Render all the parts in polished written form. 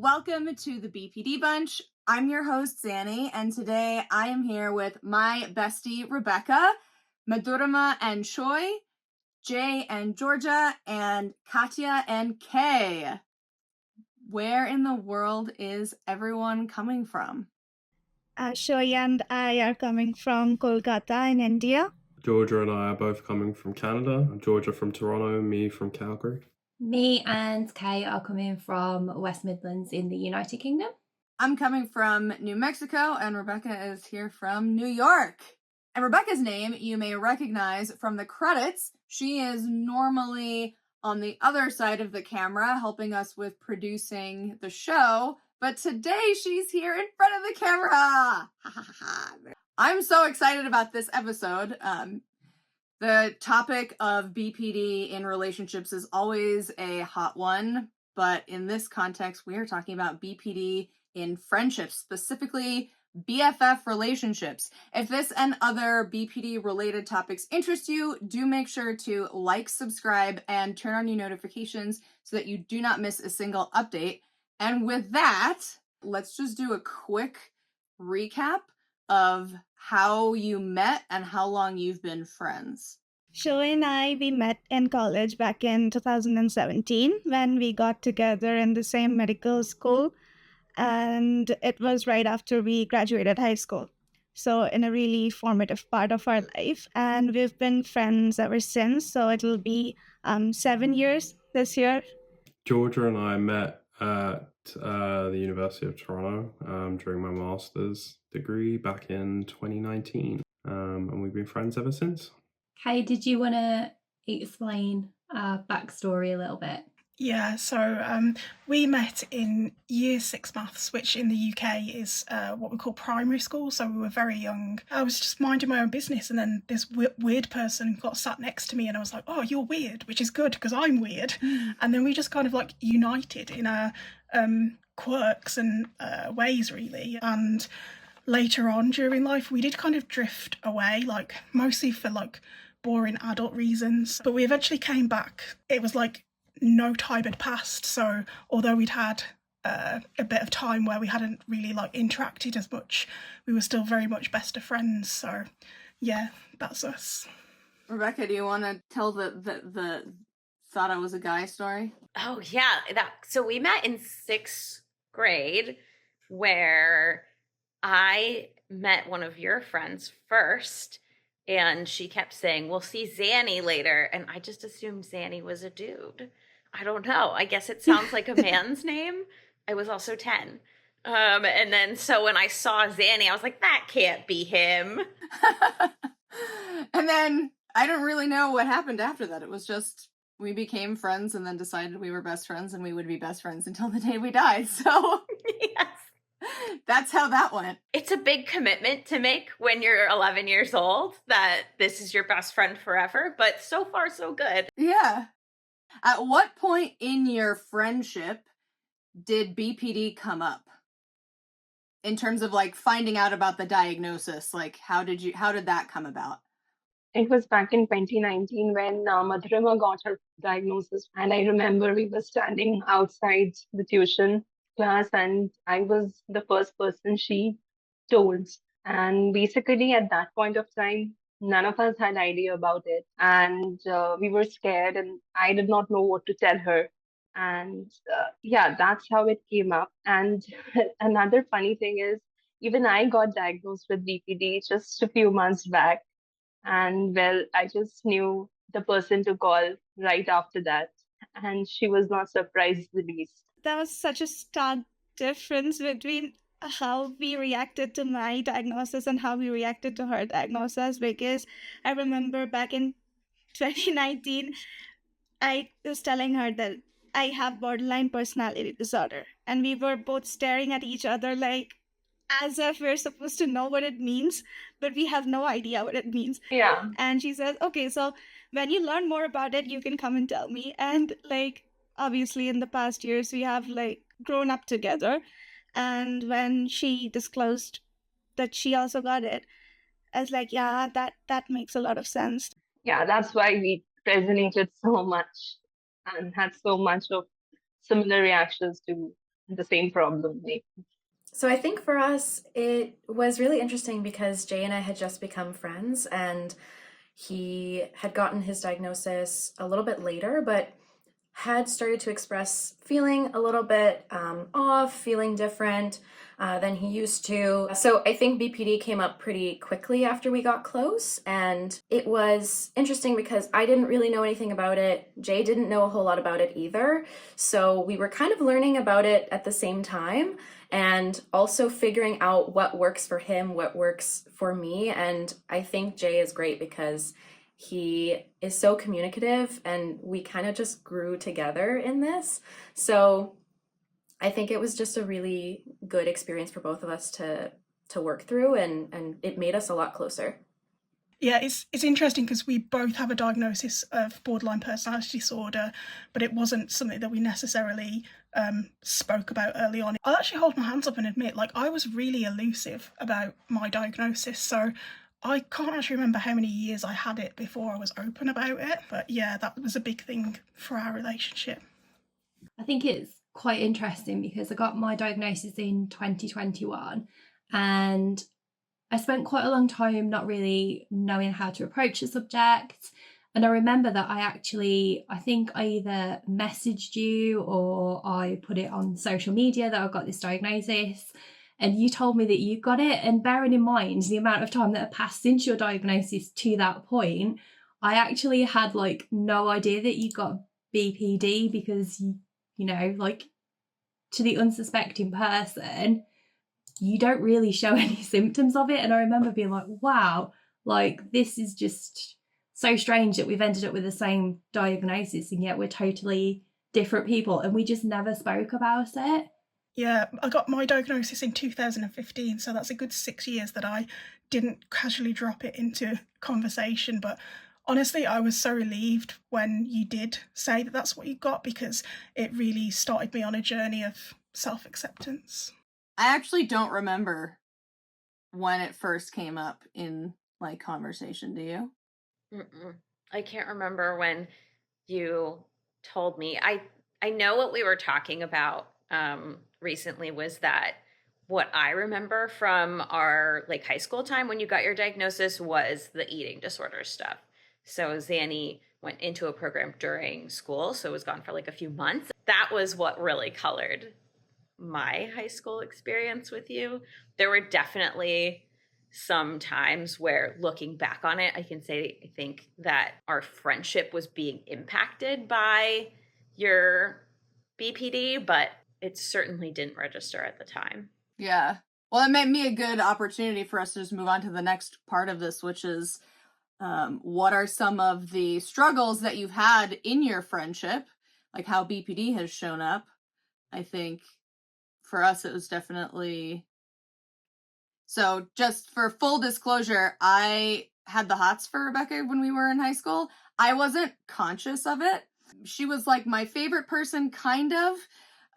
Welcome to the BPD Bunch. I'm your host, Xannie, and today I am here with my bestie, Rebekkah, Madhurima and Shoi, Jay and Georgia, and Katja and Kay. Where in the world is everyone coming from? Shoi and I are coming from Kolkata in India. Georgia and I are both coming from Canada. Georgia from Toronto, me from Calgary. Me and Kay are coming from West Midlands in the United Kingdom. I'm coming from New Mexico, and Rebekkah is here from New York. And Rebekkah's name you may recognize from the credits. She is normally on the other side of the camera, helping us with producing the show. But today she's here in front of the camera. I'm so excited about this episode. The topic of BPD in relationships is always a hot one, but in this context, we are talking about BPD in friendships, specifically BFF relationships. If this and other BPD-related topics interest you, do make sure to like, subscribe, and turn on your notifications so that you do not miss a single update. And with that, let's just do a quick recap of how you met and how long you've been friends. Shoi and I, we met in college back in 2017 when we got together in the same medical school, and it was right after we graduated high school. So in a really formative part of our life, and we've been friends ever since. So it'll be 7 years this year. Georgia and I met at the University of Toronto during my master's degree back in 2019, and we've been friends ever since. Kay, did you want to explain our backstory a little bit? Yeah, so we met in year 6 maths, which in the UK is what we call primary school, so we were very young. I was just minding my own business, and then this weird person got sat next to me, and I was like, oh, you're weird, which is good because I'm weird. And then we just kind of like united in our quirks and ways, really. And later on during life, we did kind of drift away, like mostly for like boring adult reasons, but we eventually came back. It was like no time had passed, so although we'd had a bit of time where we hadn't really like interacted as much, we were still very much best of friends. So yeah, that's us. Rebekkah, do you want to tell the thought I was a guy story? Oh yeah, so we met in 6th grade, where I met one of your friends first, and she kept saying, we'll see Xannie later. And I just assumed Xannie was a dude. I don't know. I guess it sounds like a man's name. I was also 10. And then so when I saw Xannie, I was like, that can't be him. And then I don't really know what happened after that. It was just we became friends and then decided we were best friends and we would be best friends until the day we died. So Yes. That's how that went. It's a big commitment to make when you're 11 years old, that this is your best friend forever, but so far so good. Yeah. At what point in your friendship did BPD come up? In terms of like finding out about the diagnosis, like how did that come about? It was back in 2019 when Madhurima got her diagnosis. And I remember we were standing outside the tuition class, and I was the first person she told. And basically, at that point of time, none of us had idea about it. And we were scared, and I did not know what to tell her. And yeah, that's how it came up. And another funny thing is, even I got diagnosed with BPD just a few months back. And well, I just knew the person to call right after that. And she was not surprised the least. That was such a stark difference between how we reacted to my diagnosis and how we reacted to her diagnosis, because I remember back in 2019, I was telling her that I have borderline personality disorder, and we were both staring at each other like as if we're supposed to know what it means, but we have no idea what it means. Yeah. And she says, okay, so when you learn more about it, you can come and tell me. And like, obviously in the past years, we have like grown up together. And when she disclosed that she also got it, I was like, yeah, that makes a lot of sense. Yeah, that's why we resonated so much and had so much of similar reactions to the same problem. So I think for us, it was really interesting because Jay and I had just become friends, and he had gotten his diagnosis a little bit later, but had started to express feeling a little bit off, feeling different than he used to. So I think BPD came up pretty quickly after we got close, and it was interesting because I didn't really know anything about it. Jay didn't know a whole lot about it either. So we were kind of learning about it at the same time, and also figuring out what works for him, what works for me. And I think Jay is great because he is so communicative, and we kind of just grew together in this. So I think it was just a really good experience for both of us to work through, and it made us a lot closer. Yeah, it's interesting because we both have a diagnosis of borderline personality disorder, but it wasn't something that we necessarily spoke about early on. I'll actually hold my hands up and admit, like, I was really elusive about my diagnosis, so I can't actually remember how many years I had it before I was open about it, but yeah, that was a big thing for our relationship. I think it's quite interesting because I got my diagnosis in 2021, and I spent quite a long time not really knowing how to approach the subject. And I remember that I think I either messaged you or I put it on social media that I got this diagnosis, and you told me that you got it. And bearing in mind the amount of time that had passed since your diagnosis to that point, I actually had like no idea that you got BPD because, you know, like, to the unsuspecting person, you don't really show any symptoms of it. And I remember being like, wow, like, this is just so strange that we've ended up with the same diagnosis and yet we're totally different people, and we just never spoke about it. Yeah, I got my diagnosis in 2015, so that's a good 6 years that I didn't casually drop it into conversation. But honestly, I was so relieved when you did say that that's what you got, because it really started me on a journey of self-acceptance. I actually don't remember when it first came up in like conversation. Do you? I can't remember when you told me. I know what we were talking about recently was that what I remember from our like high school time when you got your diagnosis was the eating disorder stuff. So Xannie went into a program during school, so it was gone for like a few months. That was what really colored my high school experience with you. There were definitely some times where, looking back on it, I think that our friendship was being impacted by your BPD, but it certainly didn't register at the time. Yeah. Well, it made me a good opportunity for us to just move on to the next part of this, which is what are some of the struggles that you've had in your friendship, like how BPD has shown up. I think for us, it was definitely... So just for full disclosure, I had the hots for Rebekkah when we were in high school. I wasn't conscious of it. She was like my favorite person, kind of.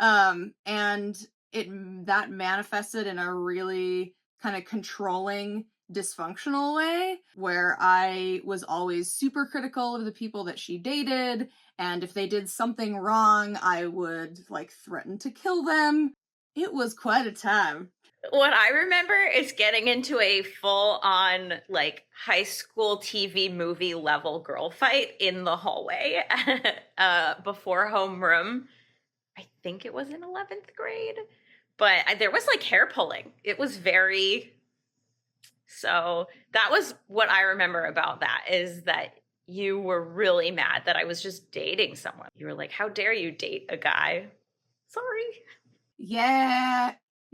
And that manifested in a really kind of controlling, dysfunctional way, where I was always super critical of the people that she dated. And if they did something wrong, I would like threaten to kill them. It was quite a time. What I remember is getting into a full-on like high school TV movie level girl fight in the hallway before homeroom. I think it was in 11th grade, but there was like hair pulling. It was very... So that was what I remember about that, is that you were really mad that I was just dating someone. You were like, how dare you date a guy? Sorry.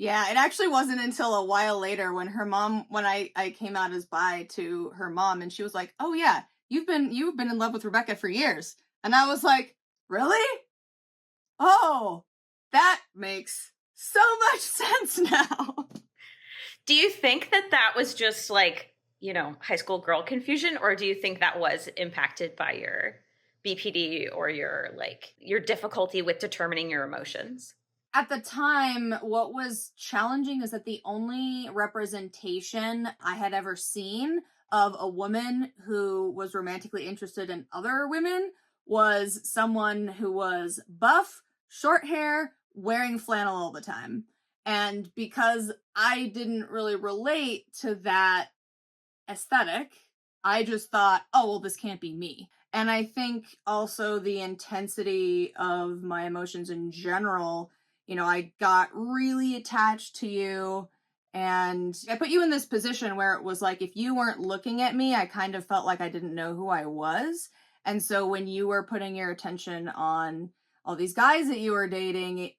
Yeah, it actually wasn't until a while later when her mom, when I came out as bi to her mom, and she was like, oh yeah, you've been in love with Rebekkah for years. And I was like, really? Oh, that makes so much sense now. Do you think that was just like, you know, high school girl confusion, or do you think that was impacted by your BPD or your difficulty with determining your emotions? At the time, what was challenging is that the only representation I had ever seen of a woman who was romantically interested in other women was someone who was buff, short hair, wearing flannel all the time. And because I didn't really relate to that aesthetic, I just thought, oh, well, this can't be me. And I think also the intensity of my emotions in general, I got really attached to you. And I put you in this position where it was like, if you weren't looking at me, I kind of felt like I didn't know who I was. And so when you were putting your attention on all these guys that you were dating,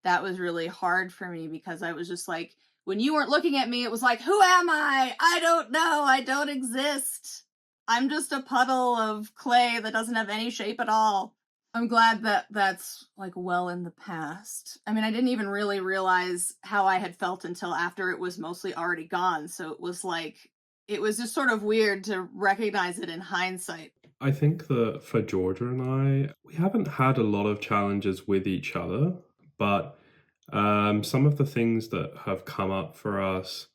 that was really hard for me, because I was just like, when you weren't looking at me, it was like, who am I? I don't know. I don't exist. I'm just a puddle of clay that doesn't have any shape at all. I'm glad that that's like well in the past. I mean, I didn't even really realize how I had felt until after it was mostly already gone. So it was just sort of weird to recognize it in hindsight. I think that for Georgia and I, we haven't had a lot of challenges with each other, but some of the things that have come up for us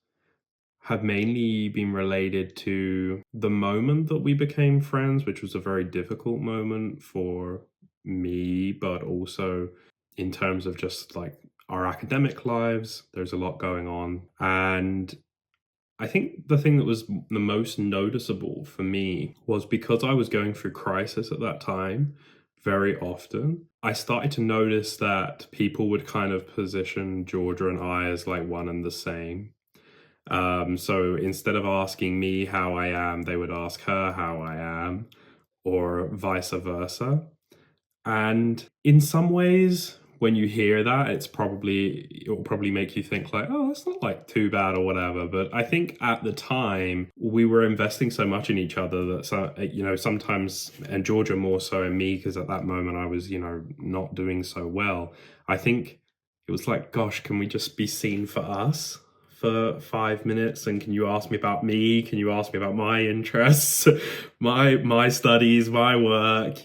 have mainly been related to the moment that we became friends, which was a very difficult moment for me, but also in terms of just like our academic lives. There's a lot going on. And I think the thing that was the most noticeable for me was because I was going through crisis at that time very often, I started to notice that people would kind of position Georgia and I as like one and the same. So instead of asking me how I am, they would ask her how I am, or vice versa. And in some ways, when you hear that, it will probably make you think like, oh, it's not like too bad or whatever. But I think at the time we were investing so much in each other that, sometimes, and Georgia more so in me, because at that moment I was, not doing so well. I think it was like, gosh, can we just be seen for us for 5 minutes? And can you ask me about me? Can you ask me about my interests, my studies, my work,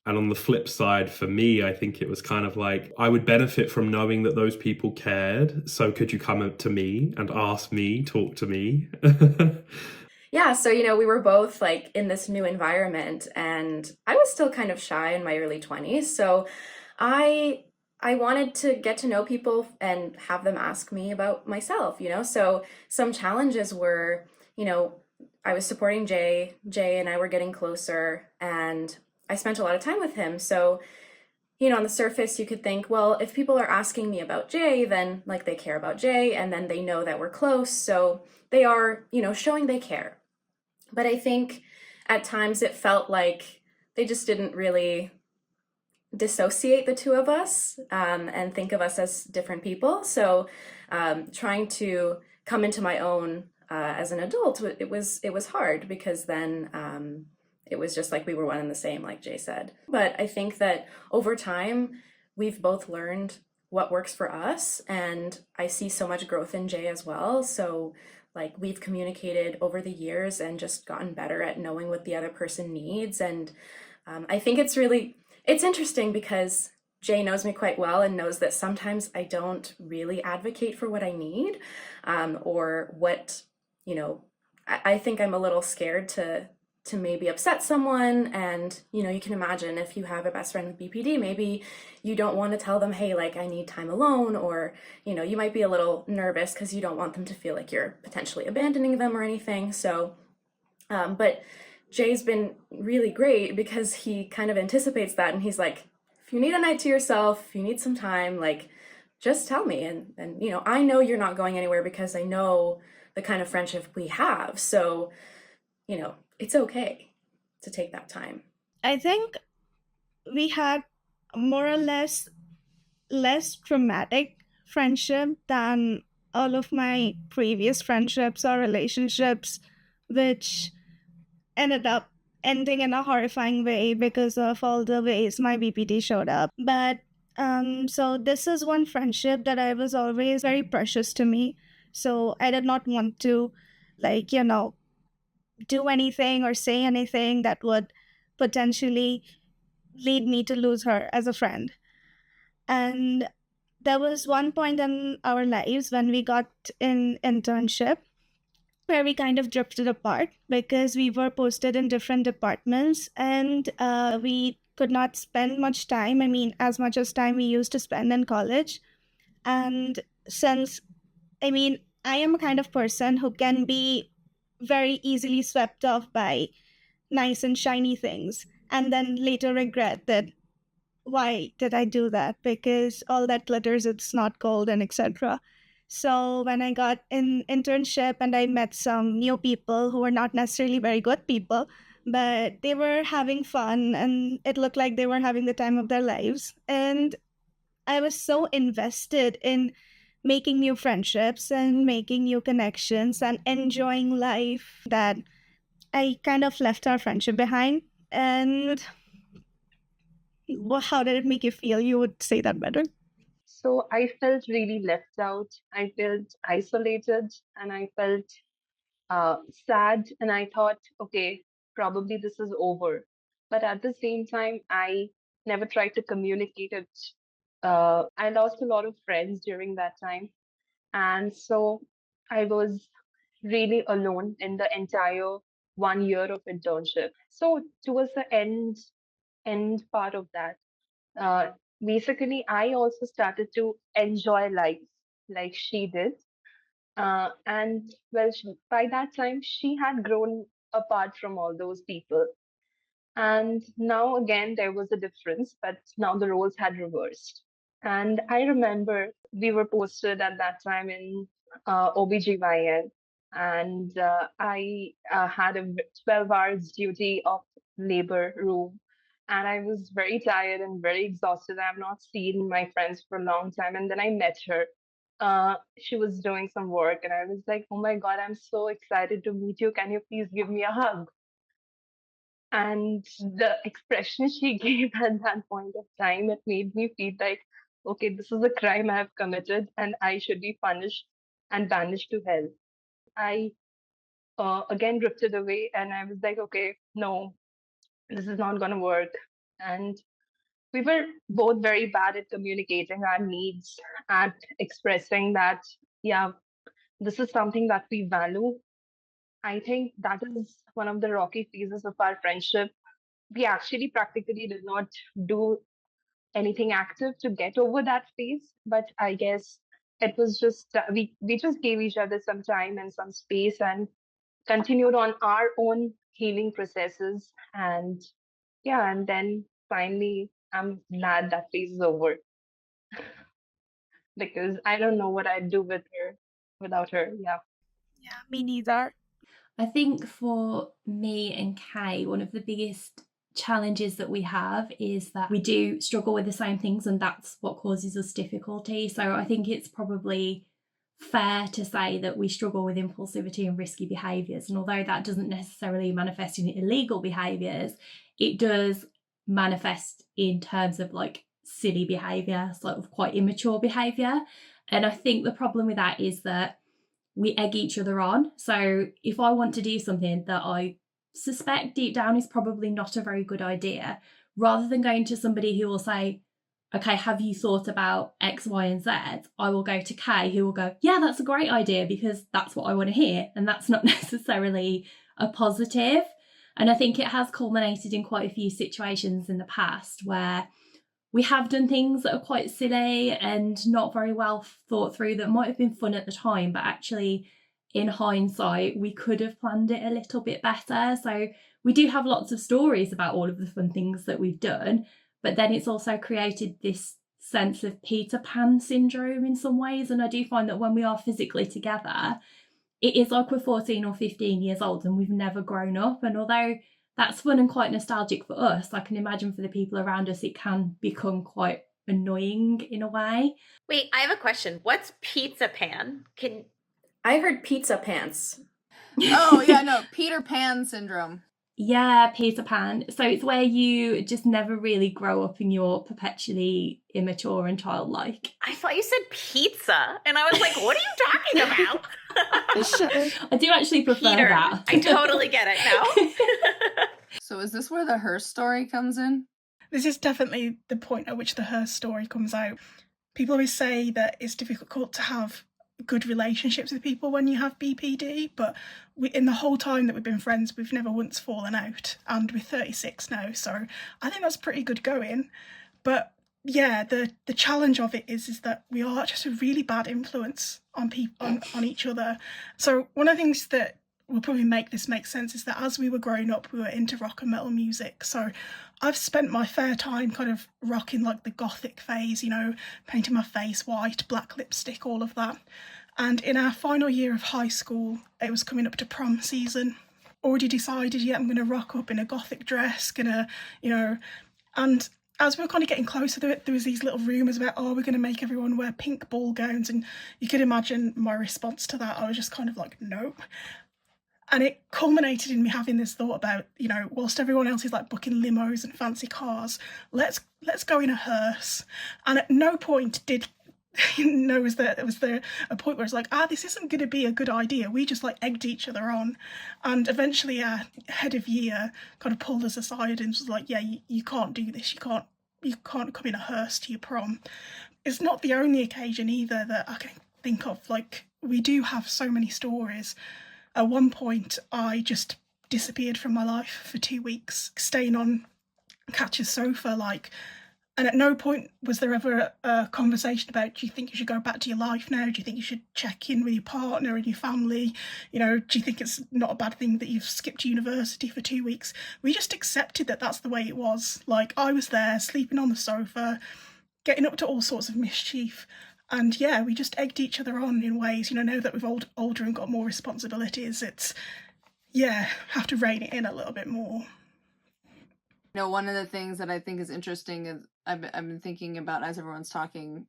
and on the flip side, for me, I think it was kind of like, I would benefit from knowing that those people cared. So could you come up to me and ask me, talk to me? Yeah, so we were both like in this new environment, and I was still kind of shy in my early 20s. So I wanted to get to know people and have them ask me about myself, So some challenges were, I was supporting Jay and I were getting closer, and I spent a lot of time with him. So, on the surface, you could think, well, if people are asking me about Jay, then like they care about Jay, and then they know that we're close. So they are, showing they care. But I think at times it felt like they just didn't really dissociate the two of us and think of us as different people. So trying to come into my own as an adult, it was hard, because then it was just like we were one and the same, like Jay said. But I think that over time, we've both learned what works for us, and I see so much growth in Jay as well. So like we've communicated over the years and just gotten better at knowing what the other person needs. And I think it's interesting, because Jay knows me quite well and knows that sometimes I don't really advocate for what I need, or what, I think I'm a little scared to maybe upset someone. And, you can imagine if you have a best friend with BPD, maybe you don't want to tell them, hey, like I need time alone, or, you might be a little nervous because you don't want them to feel like you're potentially abandoning them or anything. So, but Jay's been really great, because he kind of anticipates that, and he's like, if you need a night to yourself, if you need some time, like just tell me. And I know you're not going anywhere, because I know the kind of friendship we have. So, it's okay to take that time. I think we had more or less traumatic friendship than all of my previous friendships or relationships, which ended up ending in a horrifying way because of all the ways my BPD showed up. But so this is one friendship that I was always very precious to me. So I did not want to, like, do anything or say anything that would potentially lead me to lose her as a friend. And there was one point in our lives when we got in internship where we kind of drifted apart, because we were posted in different departments, and we could not spend much time. I mean, as much as time we used to spend in college. And since, I mean, I am a kind of person who can be very easily swept off by nice and shiny things and then later regret that why did I do that? Because all that glitters, it's not gold and etc. So when I got an internship and I met some new people who were not necessarily very good people, but they were having fun and it looked like they were having the time of their lives. And I was so invested in making new friendships and making new connections and enjoying life that I kind of left our friendship behind. And how did it make you feel? You would say that better. So I felt really left out. I felt isolated and I felt sad. And I thought, okay, probably this is over. But at the same time, I never tried to communicate it. I lost a lot of friends during that time. And so I was really alone in the entire 1 year of internship. So towards the end part of that, uh, basically I also started to enjoy life like she did. And well, by that time she had grown apart from all those people. And now again there was a difference, but now the roles had reversed. And I remember we were posted at that time in OBGYN, and I had a 12 hours duty of labor room. And I was very tired and very exhausted. I've not seen my friends for a long time. And then I met her. She was doing some work, and I was like, oh my God, I'm so excited to meet you. Can you please give me a hug? And the expression she gave at that point of time, it made me feel like, okay, this is a crime I have committed and I should be punished and banished to hell. I again drifted away and I was like, okay, no, this is not going to work. And we were both very bad at communicating our needs, at expressing that, yeah, this is something that we value. I think that is one of the rocky phases of our friendship. We actually practically did not do anything active to get over that phase, but I guess it was just we just gave each other some time and some space and continued on our own healing processes. And yeah, and then finally I'm glad that phase is over because I don't know what I'd do with her without her. Yeah. Yeah, me neither. I think for me and Kay, one of the biggest challenges that we have is that we do struggle with the same things, and that's what causes us difficulty. So I think it's probably fair to say that we struggle with impulsivity and risky behaviours. And although that doesn't necessarily manifest in illegal behaviours, it does manifest in terms of like silly behaviour, sort of quite immature behaviour. And I think the problem with that is that we egg each other on. So if I want to do something that I suspect deep down is probably not a very good idea, rather than going to somebody who will say, okay, have you thought about X, Y, and Z? I will go to Kay, who will go, yeah, that's a great idea because that's what I want to hear. And that's not necessarily a positive. And I think it has culminated in quite a few situations in the past where we have done things that are quite silly and not very well thought through that might have been fun at the time, but actually in hindsight, we could have planned it a little bit better. So we do have lots of stories about all of the fun things that we've done, but then it's also created this sense of Peter Pan syndrome in some ways. And I do find that when we are physically together, it is like we're 14 or 15 years old and we've never grown up. And although that's fun and quite nostalgic for us, I can imagine for the people around us, it can become quite annoying in a way. Wait, I have a question. What's pizza pan? I heard pizza pants. Oh, yeah, no, Peter Pan syndrome. Yeah, Peter Pan. So it's where you just never really grow up and you're perpetually immature and childlike. I thought you said pizza, and I was like, what are you talking about? I do actually prefer Peter, that. I totally get it now. So is this where the her story comes in? This is definitely the point at which the her story comes out. People always say that it's difficult to have good relationships with people when you have BPD, but in the whole time that we've been friends, we've never once fallen out, and we're 36 now, so I think that's pretty good going. But yeah, the challenge of it is that we are just a really bad influence on people on each other. So one of the things that will probably make this make sense is that as we were growing up, we were into rock and metal music. So I've spent my fair time kind of rocking like the gothic phase, you know, painting my face white, black lipstick, all of that. And in our final year of high school, it was coming up to prom season. Already decided, yeah, I'm going to rock up in a gothic dress, and as we were kind of getting closer to it, there was these little rumours about, oh, we're going to make everyone wear pink ball gowns. And you could imagine my response to that. I was just kind of like, nope. And it culminated in me having this thought about, whilst everyone else is like booking limos and fancy cars, let's go in a hearse. And at no point did was there a point where it's like, this isn't going to be a good idea. We just like egged each other on. And eventually our head of year kind of pulled us aside and was like, yeah, you can't do this. You can't come in a hearse to your prom. It's not the only occasion either that I can think of. Like, we do have so many stories. At one point, I just disappeared from my life for 2 weeks, staying on Katja's sofa, and at no point was there ever a conversation about, do you think you should go back to your life now? Do you think you should check in with your partner and your family? Do you think it's not a bad thing that you've skipped university for 2 weeks? We just accepted that that's the way it was. Like, I was there, sleeping on the sofa, getting up to all sorts of mischief. And yeah, we just egged each other on in ways, now that we've older and got more responsibilities, it's, have to rein it in a little bit more. One of the things that I think is interesting is I've been thinking about, as everyone's talking,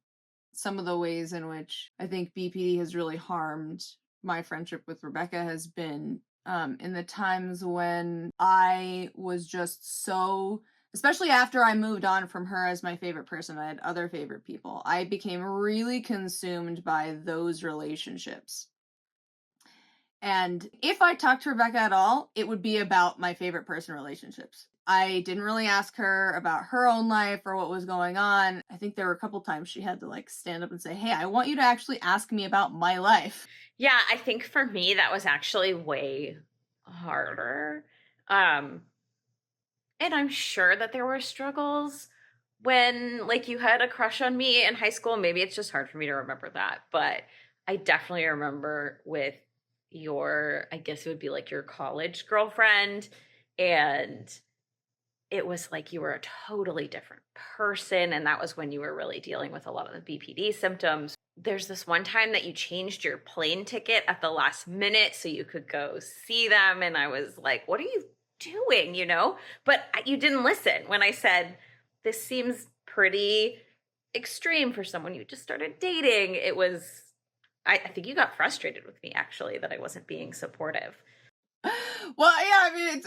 some of the ways in which I think BPD has really harmed my friendship with Rebekkah has been in the times when I was just so, especially after I moved on from her as my favorite person, I had other favorite people. I became really consumed by those relationships. And if I talked to Rebekkah at all, it would be about my favorite person relationships. I didn't really ask her about her own life or what was going on. I think there were a couple times she had to stand up and say, hey, I want you to actually ask me about my life. Yeah, I think for me that was actually way harder. And I'm sure that there were struggles when you had a crush on me in high school. Maybe it's just hard for me to remember that, but I definitely remember with your, I guess it would be your college girlfriend, and it was you were a totally different person, and that was when you were really dealing with a lot of the BPD symptoms. There's this one time that you changed your plane ticket at the last minute so you could go see them, and I was like, what are you doing, But you didn't listen when I said, this seems pretty extreme for someone you just started dating. It was, I think you got frustrated with me, actually, that I wasn't being supportive. Well, yeah, I mean,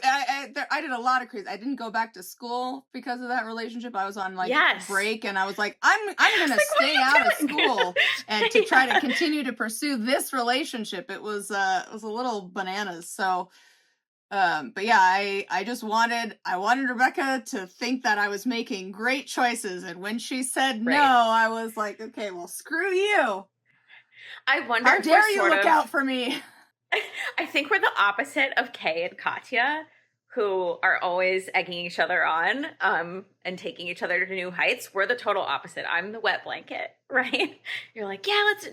I did a lot of crazy. I didn't go back to school because of that relationship. I was on break, and I was like, I'm gonna stay out of school and to try to continue to pursue this relationship. It was a little bananas. So, but yeah, I wanted Rebekkah to think that I was making great choices, and when she said no, I was like, okay, well, screw you. I wonder, how dare you look out for me? I think we're the opposite of Kay and Katja, who are always egging each other on and taking each other to new heights. We're the total opposite. I'm the wet blanket, right? You're like, yeah, let's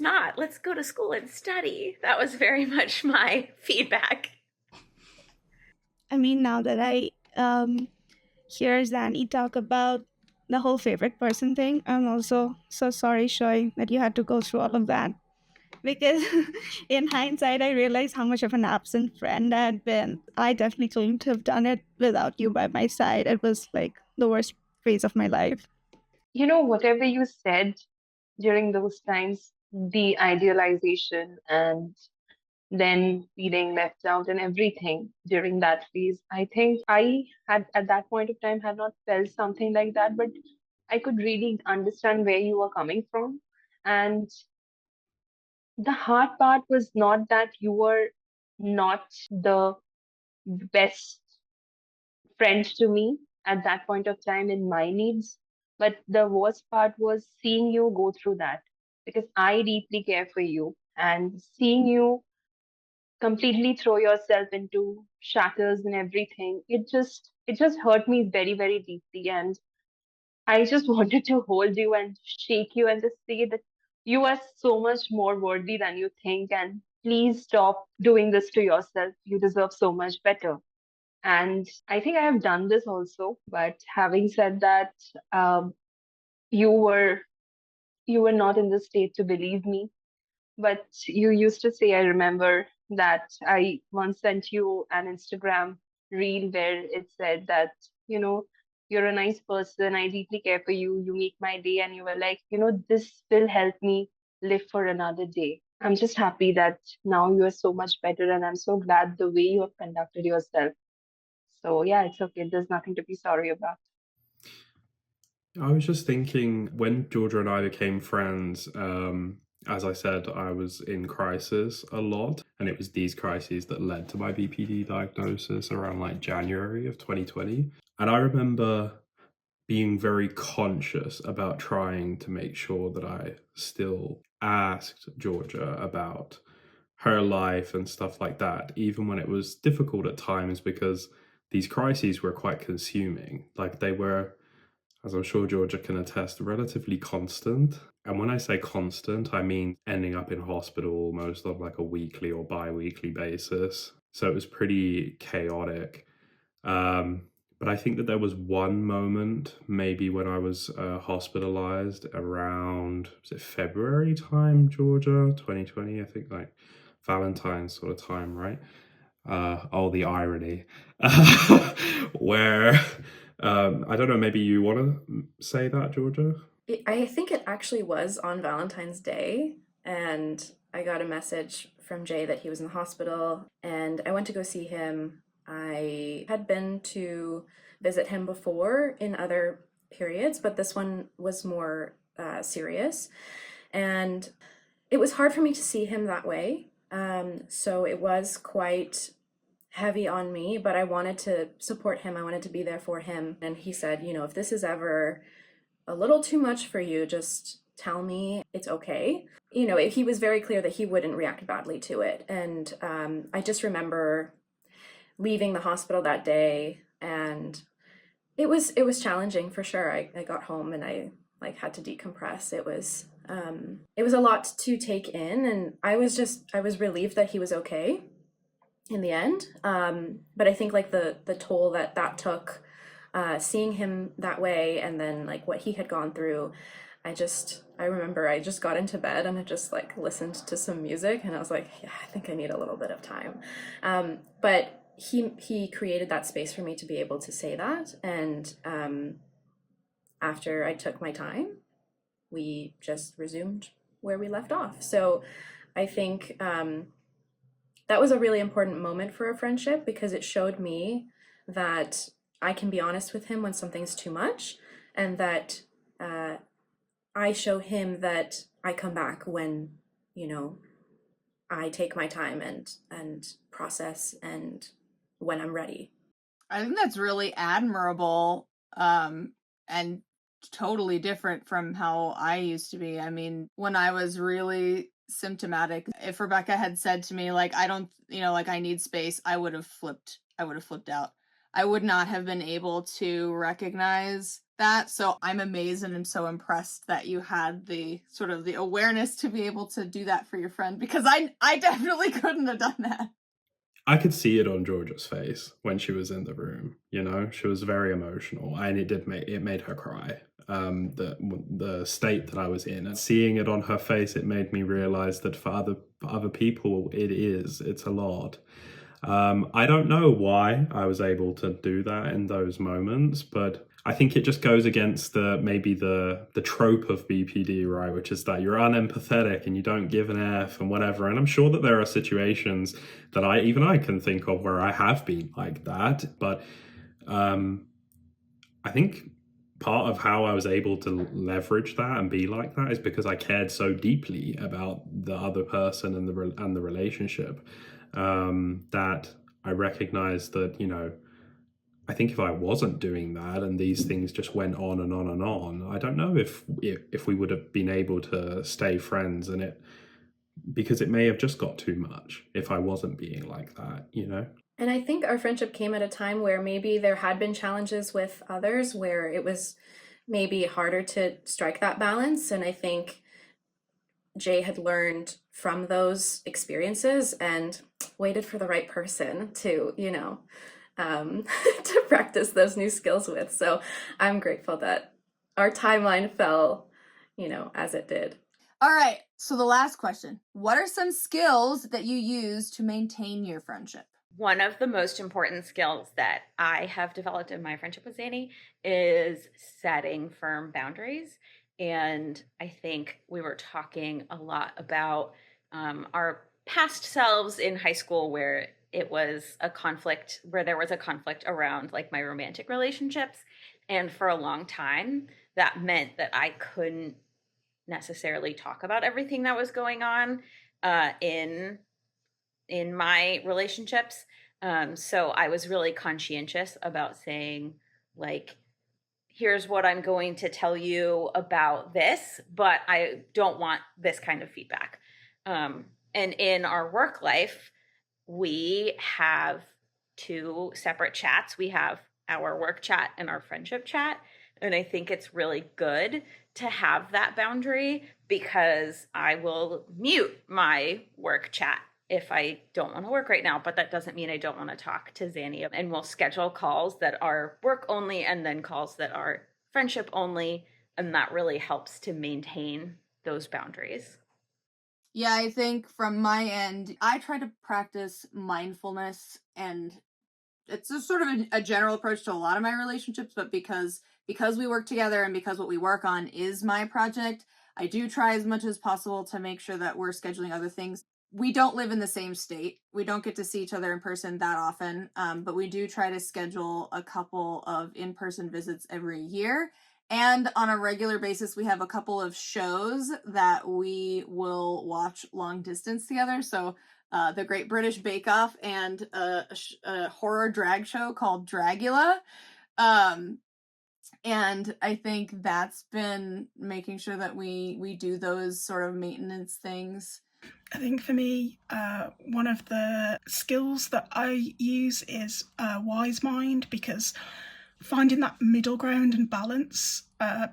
not. Let's go to school and study. That was very much my feedback. I mean, now that I hear Xannie talk about the whole favorite person thing, I'm also so sorry, Shoi, that you had to go through all of that. Because in hindsight, I realized how much of an absent friend I had been. I definitely couldn't have done it without you by my side. It was the worst phase of my life. Whatever you said during those times, the idealization and then feeling left out and everything during that phase, I think I had at that point of time had not felt something like that, but I could really understand where you were coming from. And the hard part was not that you were not the best friend to me at that point of time in my needs, but the worst part was seeing you go through that. because I deeply care for you. And seeing you completely throw yourself into shatters and everything, it just hurt me very, very deeply. And I just wanted to hold you and shake you and just say that you are so much more worthy than you think. And please stop doing this to yourself. You deserve so much better. And I think I have done this also. But having said that, um, you were you were not in the state to believe me. But you used to say, I remember that I once sent you an Instagram reel where it said that, you know, you're a nice person. I deeply care for you. You make my day. And you were like, this will help me live for another day. I'm just happy that now you are so much better. And I'm so glad the way you have conducted yourself. So, yeah, it's okay. There's nothing to be sorry about. I was just thinking when Georgia and I became friends, as I said, I was in crisis a lot, and it was these crises that led to my BPD diagnosis around like January of 2020. And I remember being very conscious about trying to make sure that I still asked Georgia about her life and stuff like that, even when it was difficult at times, because these crises were quite consuming. Like they were, as I'm sure Georgia can attest, relatively constant. And when I say constant, I mean ending up in hospital almost on like a weekly or bi-weekly basis. So it was pretty chaotic. But I think that there was one moment, maybe when I was hospitalized around, was it February time, Georgia, 2020? I think like Valentine's sort of time, right? Oh, the irony. Where, I don't know, maybe you want to say that, Georgia? I think it actually was on Valentine's Day, and I got a message from Jay that he was in the hospital, and I went to go see him. I had been to visit him before in other periods, but this one was more serious, and it was hard for me to see him that way. So it was quite heavy on me, but I wanted to support him. I wanted to be there for him. And he said, if this is ever a little too much for you, just tell me. It's okay. He was very clear that he wouldn't react badly to it. And I just remember leaving the hospital that day, and it was challenging for sure. I got home and I had to decompress. It was a lot to take in, and I was relieved that he was okay in the end. But I think the toll that took, seeing him that way, and then what he had gone through, I remember I just got into bed and I just listened to some music, and I was like, yeah, I think I need a little bit of time. But he created that space for me to be able to say that, and after I took my time, we just resumed where we left off. So I think that was a really important moment for a friendship, because it showed me that I can be honest with him when something's too much, and that I show him that I come back when, I take my time and process, and when I'm ready. I think that's really admirable, and totally different from how I used to be. I mean, when I was really symptomatic, if Rebekah had said to me, I don't, I need space, I would have flipped out. I would not have been able to recognize that. So I'm amazed and I'm so impressed that you had the sort of the awareness to be able to do that for your friend, because I definitely couldn't have done that. I could see it on Georgia's face when she was in the room. She was very emotional, and it made her cry. The state that I was in, and seeing it on her face, it made me realize that for other people, it's a lot. I don't know why I was able to do that in those moments, but I think it just goes against the trope of BPD, right? Which is that you're unempathetic and you don't give an F and whatever. And I'm sure that there are situations that I can think of where I have been like that. But I think part of how I was able to leverage that and be like that is because I cared so deeply about the other person and the relationship, that I recognized that, I think if I wasn't doing that and these things just went on and on and on, I don't know if we would have been able to stay friends, and because it may have just got too much if I wasn't being like that, you know? And I think our friendship came at a time where maybe there had been challenges with others where it was maybe harder to strike that balance. And I think Jay had learned from those experiences and waited for the right person to, to practice those new skills with. So I'm grateful that our timeline fell, as it did. All right. So the last question, what are some skills that you use to maintain your friendship? One of the most important skills that I have developed in my friendship with Xannie is setting firm boundaries. And I think we were talking a lot about our past selves in high school where there was a conflict around like my romantic relationships. And for a long time, that meant that I couldn't necessarily talk about everything that was going on in my relationships. So I was really conscientious about saying, like, here's what I'm going to tell you about this, but I don't want this kind of feedback. And in our work life, we have two separate chats. We have our work chat and our friendship chat. And I think it's really good to have that boundary because I will mute my work chat if I don't want to work right now, but that doesn't mean I don't want to talk to Xannie. And we'll schedule calls that are work only and then calls that are friendship only. And that really helps to maintain those boundaries. Yeah, I think from my end, I try to practice mindfulness, and it's a sort of a general approach to a lot of my relationships, but because we work together and because what we work on is my project, I do try as much as possible to make sure that we're scheduling other things. We don't live in the same state. We don't get to see each other in person that often, but we do try to schedule a couple of in-person visits every year. And on a regular basis, we have a couple of shows that we will watch long distance together. So the Great British Bake Off and a horror drag show called Dragula. And I think that's been making sure that we do those sort of maintenance things. I think for me, one of the skills that I use is wise mind, because finding that middle ground and balance,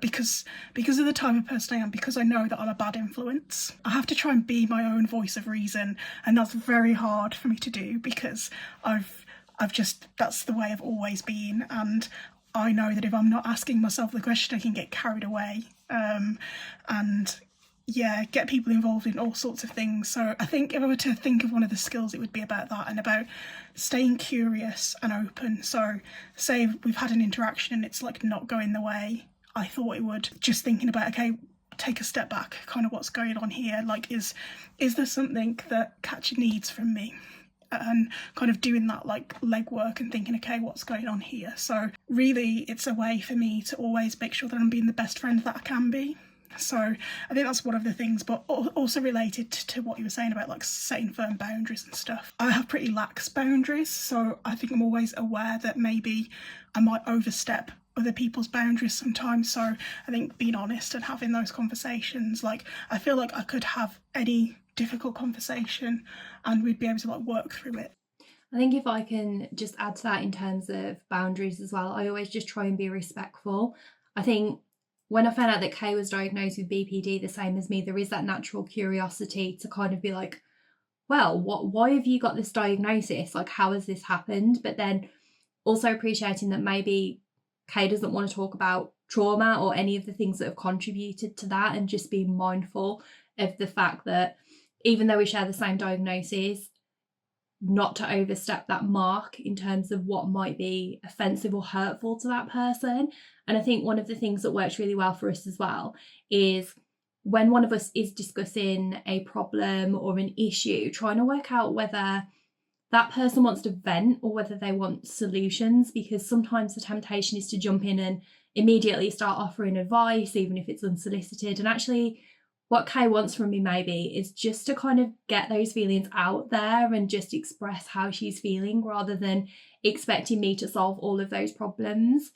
because of the type of person I am, because I know that I'm a bad influence, I have to try and be my own voice of reason, and that's very hard for me to do because I've just, that's the way I've always been, and I know that if I'm not asking myself the question, I can get carried away, and get people involved in all sorts of things. So I think if I were to think of one of the skills, it would be about that and about staying curious and open. So say we've had an interaction and it's like not going the way I thought it would, just thinking about, okay, take a step back, kind of what's going on here, like is there something that Katja needs from me? And kind of doing that like legwork and thinking, okay, what's going on here? So really it's a way for me to always make sure that I'm being the best friend that I can be. So I think that's one of the things, but also related to what you were saying about like setting firm boundaries and stuff. I have pretty lax boundaries, so I think I'm always aware that maybe I might overstep other people's boundaries sometimes. So I think being honest and having those conversations, like I feel like I could have any difficult conversation and we'd be able to like work through it. I think if I can just add to that in terms of boundaries as well, I always just try and be respectful. I think when I found out that Kay was diagnosed with BPD the same as me, there is that natural curiosity to kind of be like, well, why have you got this diagnosis? Like, how has this happened? But then also appreciating that maybe Kay doesn't want to talk about trauma or any of the things that have contributed to that, and just being mindful of the fact that even though we share the same diagnosis, not to overstep that mark in terms of what might be offensive or hurtful to that person. And I think one of the things that works really well for us as well is when one of us is discussing a problem or an issue, trying to work out whether that person wants to vent or whether they want solutions, because sometimes the temptation is to jump in and immediately start offering advice, even if it's unsolicited. And actually, what Kay wants from me maybe is just to kind of get those feelings out there and just express how she's feeling rather than expecting me to solve all of those problems.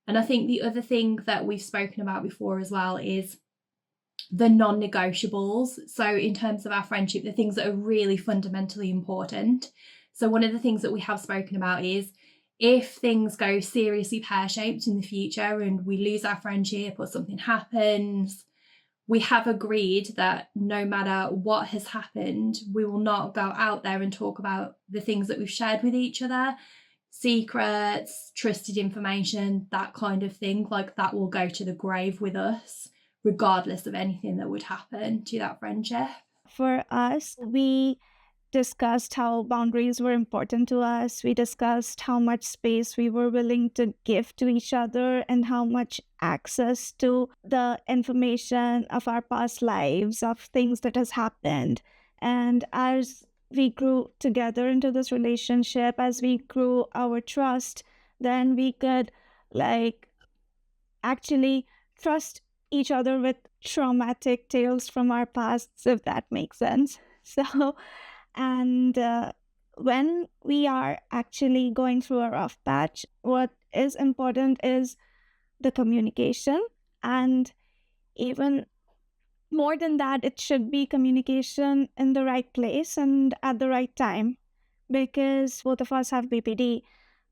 And I think the other thing that we've spoken about before as well is the non-negotiables. So in terms of our friendship, the things that are really fundamentally important. So one of the things that we have spoken about is if things go seriously pear-shaped in the future and we lose our friendship or something happens, we have agreed that no matter what has happened, we will not go out there and talk about the things that we've shared with each other, secrets, trusted information, that kind of thing. Like that will go to the grave with us, regardless of anything that would happen to that friendship. For us, we discussed how boundaries were important to us. We discussed how much space we were willing to give to each other and how much access to the information of our past lives, of things that has happened. And as we grew together into this relationship, as we grew our trust, then we could actually trust each other with traumatic tales from our pasts, if that makes sense. So, and when we are actually going through a rough patch, what is important is the communication. And even more than that, it should be communication in the right place and at the right time. Because both of us have BPD,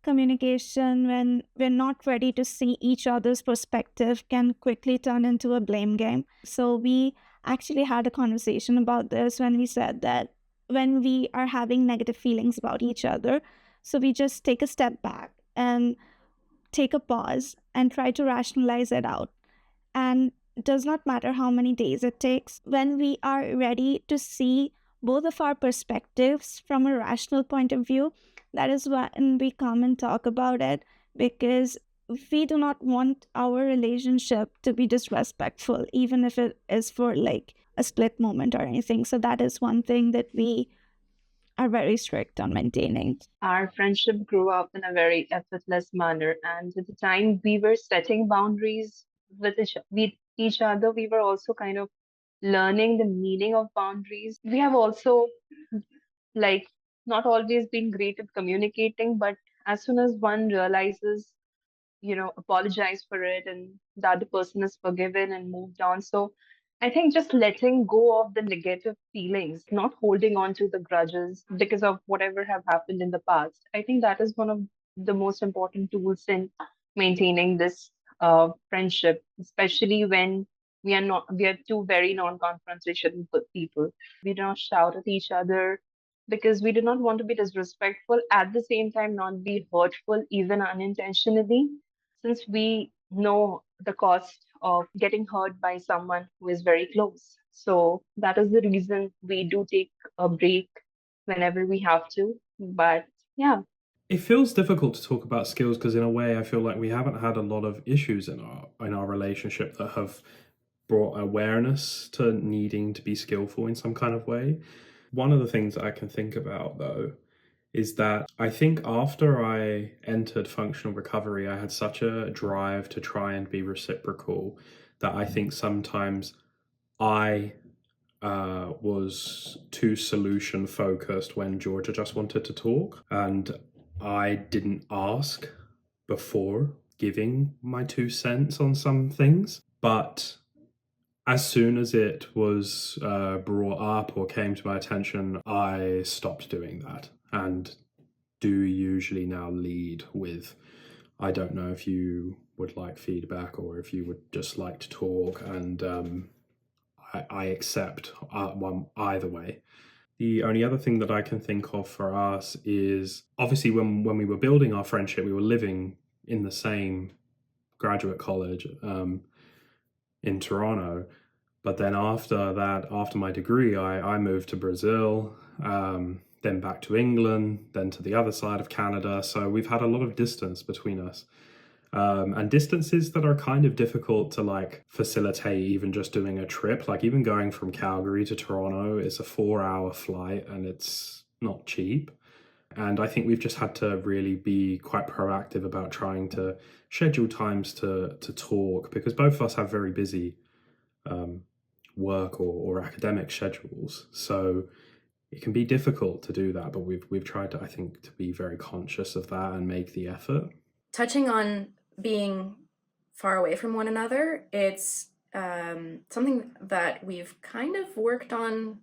communication when we're not ready to see each other's perspective can quickly turn into a blame game. So we actually had a conversation about this when we said that when we are having negative feelings about each other, so we just take a step back and take a pause and try to rationalize it out. And it does not matter how many days it takes. When we are ready to see both of our perspectives from a rational point of view, that is when we come and talk about it, because we do not want our relationship to be disrespectful, even if it is for a split moment or anything. So that is one thing that we are very strict on maintaining. Our friendship grew up in a very effortless manner, and at the time we were setting boundaries with each other, we were also kind of learning the meaning of boundaries. We have also not always been great at communicating, but as soon as one realizes, apologize for it and the other person is forgiven and moved on. So I think just letting go of the negative feelings, not holding on to the grudges because of whatever have happened in the past. I think that is one of the most important tools in maintaining this friendship, especially when we are two very non-confrontational people. We do not shout at each other because we do not want to be disrespectful, at the same time not be hurtful even unintentionally, since we know the cost of getting hurt by someone who is very close. So that is the reason we do take a break whenever we have to. But yeah. It feels difficult to talk about skills because in a way I feel like we haven't had a lot of issues in our relationship that have brought awareness to needing to be skillful in some kind of way. One of the things that I can think about though is that I think after I entered functional recovery, I had such a drive to try and be reciprocal that I think sometimes I was too solution focused when Georgia just wanted to talk, and I didn't ask before giving my 2 cents on some things. But as soon as it was brought up or came to my attention, I stopped doing that and do usually now lead with, I don't know if you would like feedback or if you would just like to talk, and I accept one either way. The only other thing that I can think of for us is obviously when we were building our friendship, we were living in the same graduate college in Toronto. But then after my degree, I moved to Brazil, then back to England, then to the other side of Canada. So we've had a lot of distance between us. And distances that are kind of difficult to facilitate even just doing a trip. Even going from Calgary to Toronto is a 4-hour flight and it's not cheap. And I think we've just had to really be quite proactive about trying to schedule times to talk, because both of us have very busy work or academic schedules. So it can be difficult to do that, but we've tried to, I think, to be very conscious of that and make the effort. Touching on being far away from one another, it's something that we've kind of worked on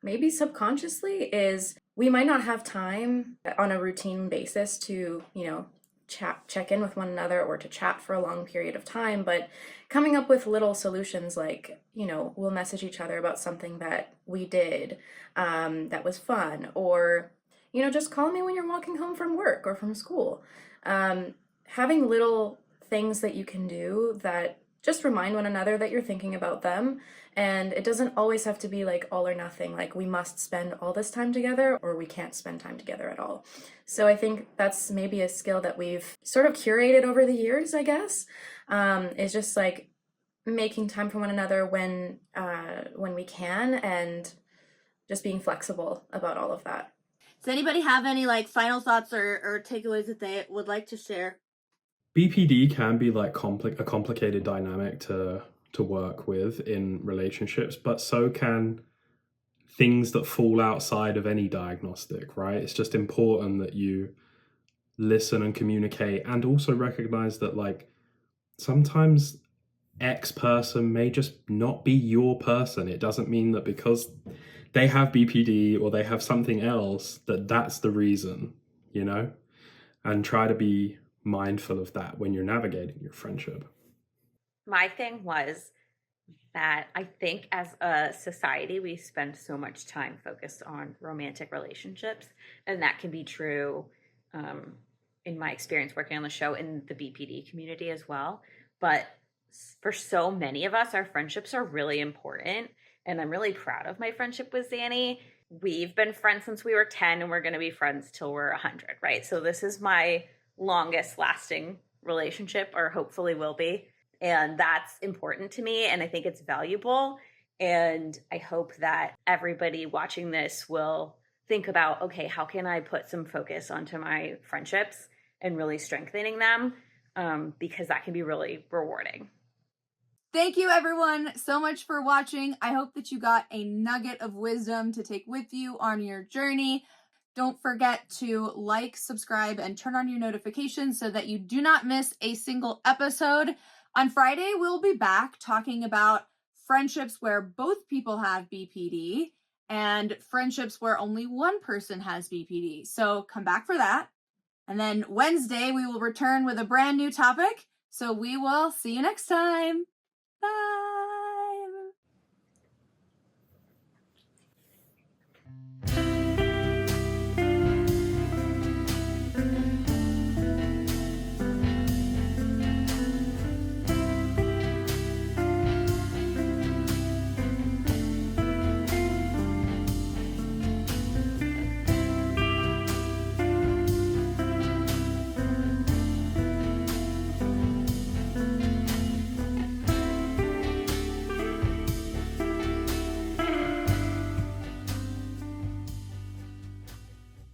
maybe subconsciously, is we might not have time on a routine basis to, check in with one another or to chat for a long period of time, but coming up with little solutions like, we'll message each other about something that we did that was fun, or, just call me when you're walking home from work or from school. Having little things that you can do that just remind one another that you're thinking about them. And it doesn't always have to be like all or nothing, like we must spend all this time together or we can't spend time together at all. So I think that's maybe a skill that we've sort of curated over the years, I guess, is just like making time for one another when we can, and just being flexible about all of that. Does anybody have any like final thoughts or takeaways that they would like to share? BPD can be like a complicated dynamic to work with in relationships, but so can things that fall outside of any diagnostic, right? It's just important that you listen and communicate, and also recognize that like sometimes X person may just not be your person. It doesn't mean that because they have BPD or they have something else that's the reason, and try to be mindful of that when you're navigating your friendship. My thing was that I think as a society, we spend so much time focused on romantic relationships, and that can be true in my experience working on the show in the BPD community as well. But for so many of us, our friendships are really important, and I'm really proud of my friendship with Xannie. We've been friends since we were 10, and we're going to be friends till we're 100, right? So this is my longest lasting relationship, or hopefully will be. And that's important to me, and I think it's valuable. And I hope that everybody watching this will think about, okay, how can I put some focus onto my friendships and really strengthening them? Because that can be really rewarding. Thank you everyone so much for watching. I hope that you got a nugget of wisdom to take with you on your journey. Don't forget to like, subscribe, and turn on your notifications so that you do not miss a single episode. On Friday, we'll be back talking about friendships where both people have BPD and friendships where only one person has BPD. So come back for that. And then Wednesday, we will return with a brand new topic. So we will see you next time. Bye.